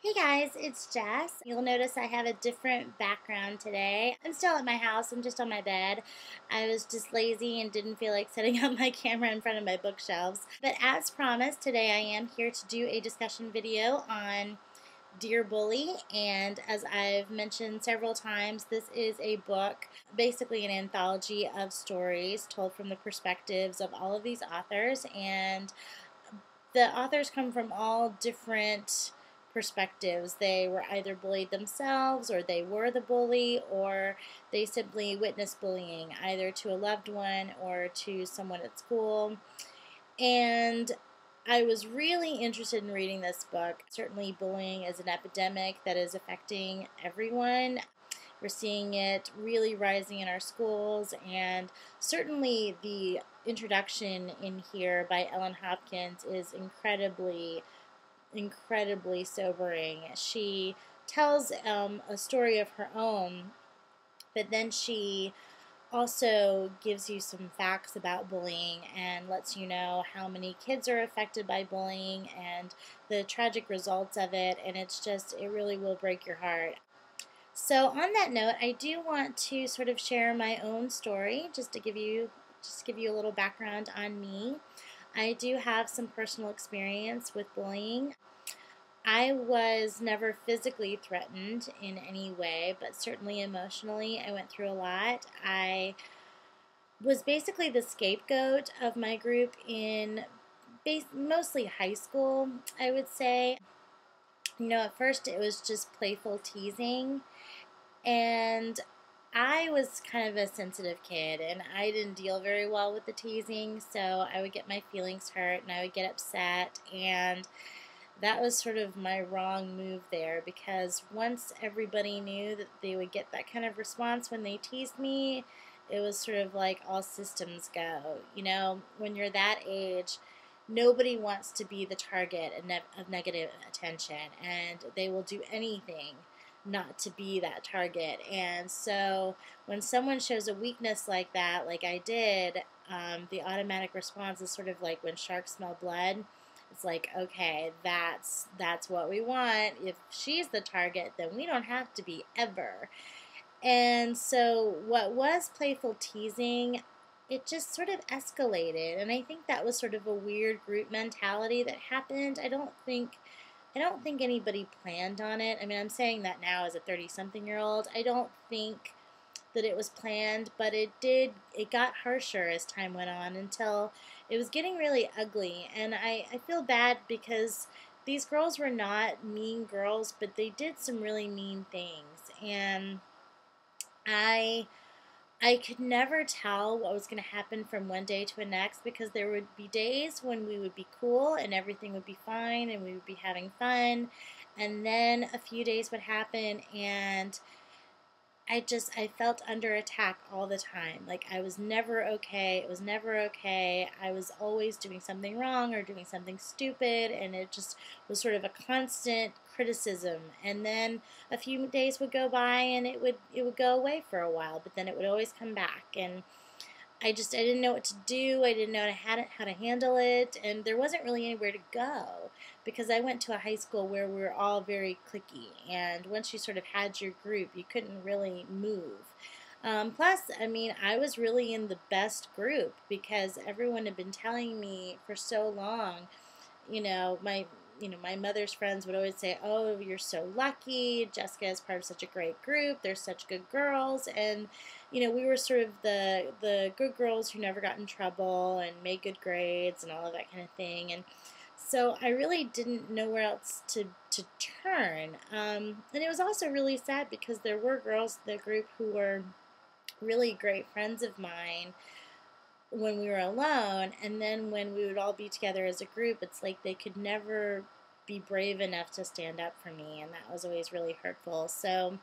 Hey guys, it's Jess. You'll notice I have a different background today. I'm still at my house, I'm just on my bed. I was just lazy and didn't feel like setting up my camera in front of my bookshelves. But as promised, today I am here to do a discussion video on Dear Bully, and as I've mentioned several times, this is a book, basically an anthology of stories told from the perspectives of all of these authors, and the authors come from all different perspectives. They were either bullied themselves, or they were the bully, or they simply witnessed bullying, either to a loved one or to someone at school. And I was really interested in reading this book. Certainly, bullying is an epidemic that is affecting everyone. We're seeing it really rising in our schools, and certainly the introduction in here by Ellen Hopkins is incredibly sobering. She tells a story of her own, but then she also gives you some facts about bullying and lets you know how many kids are affected by bullying and the tragic results of it, and it really will break your heart. So on that note, I do want to sort of share my own story just to give you a little background on me. I do have some personal experience with bullying. I was never physically threatened in any way, but certainly emotionally I went through a lot. I was basically the scapegoat of my group in mostly high school, I would say. At first it was just playful teasing, and I was kind of a sensitive kid, and I didn't deal very well with the teasing, so I would get my feelings hurt and I would get upset, and that was sort of my wrong move there, because once everybody knew that they would get that kind of response when they teased me, it was sort of like all systems go. When you're that age, nobody wants to be the target of negative attention, and they will do anything not to be that target. And so when someone shows a weakness like that, like I did, the automatic response is sort of like when sharks smell blood. It's like, okay, that's what we want. If she's the target, then we don't have to be ever. And so what was playful teasing, it just sort of escalated, and I think that was sort of a weird group mentality that happened. I don't think anybody planned on it. I mean, I'm saying that now as a 30-something-year-old. I don't think that it was planned, but it got harsher as time went on until it was getting really ugly. And I feel bad because these girls were not mean girls, but they did some really mean things. And I I could never tell what was going to happen from one day to the next, because there would be days when we would be cool and everything would be fine and we would be having fun, and then a few days would happen and I felt under attack all the time. Like I was never okay. It was never okay. I was always doing something wrong or doing something stupid, and it just was sort of a constant criticism. And then a few days would go by and it would go away for a while, but then it would always come back. And I didn't know what to do. I didn't know how to handle it, and there wasn't really anywhere to go, because I went to a high school where we were all very cliquey, and once you sort of had your group, you couldn't really move. Plus, I mean, I was really in the best group because everyone had been telling me for so long. you know, my my mother's friends would always say, "Oh, you're so lucky. Jessica is part of such a great group. They're such good girls." And we were sort of the good girls who never got in trouble and made good grades and all of that kind of thing. And so I really didn't know where else to turn. And it was also really sad because there were girls in the group who were really great friends of mine when we were alone, and then when we would all be together as a group, it's like they could never be brave enough to stand up for me, and that was always really hurtful. So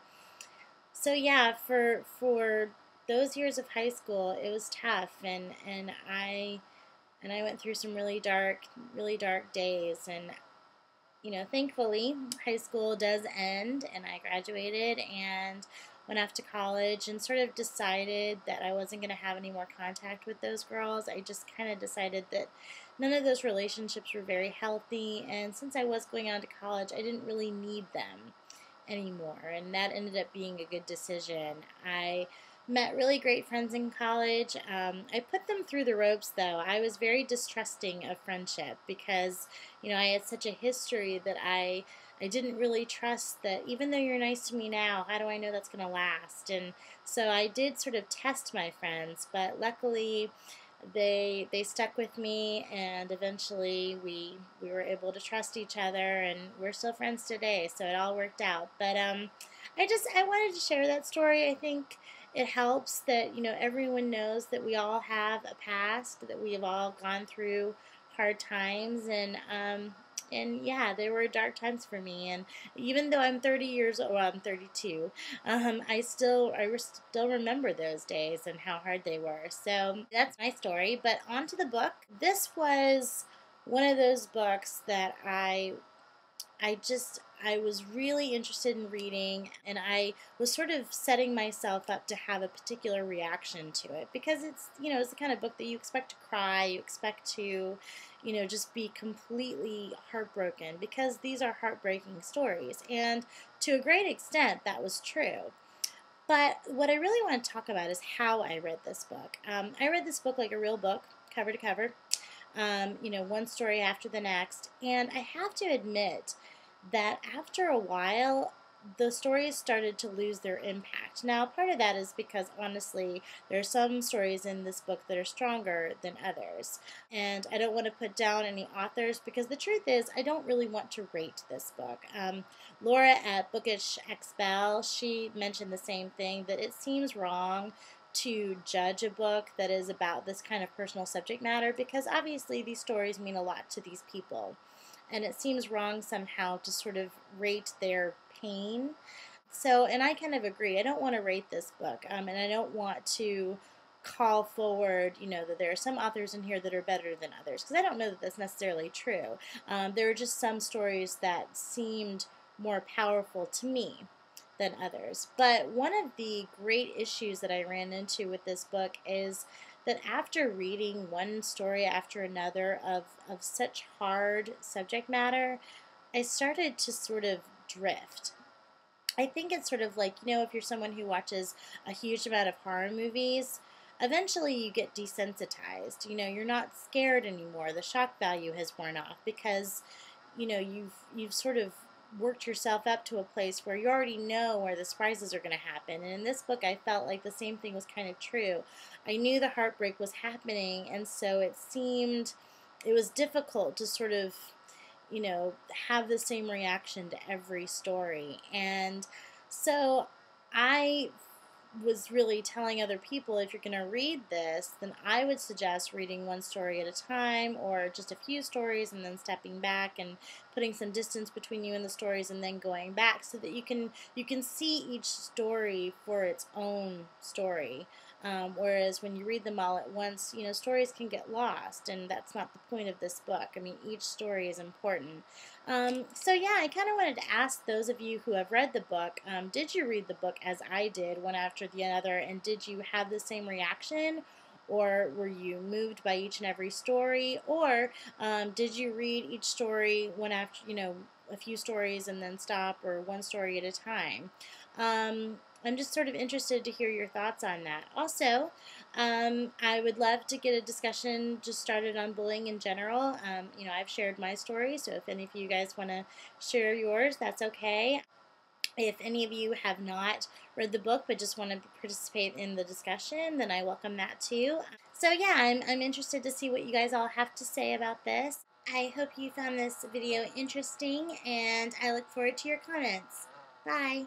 yeah, for those years of high school, it was tough, and I went through some really dark days. And thankfully, high school does end, and I graduated, and went off to college and sort of decided that I wasn't going to have any more contact with those girls. I just kind of decided that none of those relationships were very healthy, and since I was going on to college, I didn't really need them anymore, and that ended up being a good decision. I met really great friends in college. I put them through the ropes, though. I was very distrusting of friendship because, I had such a history that I didn't really trust that even though you're nice to me now, how do I know that's going to last? And so I did sort of test my friends, but luckily they stuck with me, and eventually we were able to trust each other, and we're still friends today, so it all worked out. But I wanted to share that story. I think it helps that everyone knows that we all have a past, that we have all gone through hard times, and yeah, there were dark times for me. And even though I'm 30 years old, well, I'm 32, I still remember those days and how hard they were. So that's my story. But on to the book. This was one of those books that I was really interested in reading, and I was sort of setting myself up to have a particular reaction to it because it's the kind of book that you expect to cry, you expect to, just be completely heartbroken because these are heartbreaking stories, and to a great extent that was true. But what I really want to talk about is how I read this book. I read this book like a real book, cover to cover. One story after the next. And I have to admit that after a while, the stories started to lose their impact. Now, part of that is because, honestly, there are some stories in this book that are stronger than others. And I don't want to put down any authors because the truth is, I don't really want to rate this book. Laura at Bookish Expel, she mentioned the same thing, that it seems wrong to judge a book that is about this kind of personal subject matter because obviously these stories mean a lot to these people, and it seems wrong somehow to sort of rate their pain. So, and I kind of agree. I don't want to rate this book, and I don't want to call forward, that there are some authors in here that are better than others, because I don't know that that's necessarily true. There are just some stories that seemed more powerful to me than others. But one of the great issues that I ran into with this book is that after reading one story after another of such hard subject matter, I started to sort of drift. I think it's sort of like, if you're someone who watches a huge amount of horror movies, eventually you get desensitized. You're not scared anymore. The shock value has worn off because, you've sort of worked yourself up to a place where you already know where the surprises are going to happen. And in this book, I felt like the same thing was kind of true. I knew the heartbreak was happening, and so it was difficult to sort of, have the same reaction to every story. And so I was really telling other people, if you're going to read this, then I would suggest reading one story at a time, or just a few stories and then stepping back and putting some distance between you and the stories and then going back, so that you can see each story for its own story. Whereas when you read them all at once, stories can get lost, and that's not the point of this book. I mean, each story is important. So yeah, I kind of wanted to ask those of you who have read the book, did you read the book as I did, one after the other, and did you have the same reaction? Or were you moved by each and every story? Or did you read each story one after, a few stories and then stop, or one story at a time? I'm just sort of interested to hear your thoughts on that. Also, I would love to get a discussion just started on bullying in general. I've shared my story, so if any of you guys want to share yours, that's okay. If any of you have not read the book but just want to participate in the discussion, then I welcome that too. So yeah, I'm interested to see what you guys all have to say about this. I hope you found this video interesting, and I look forward to your comments. Bye!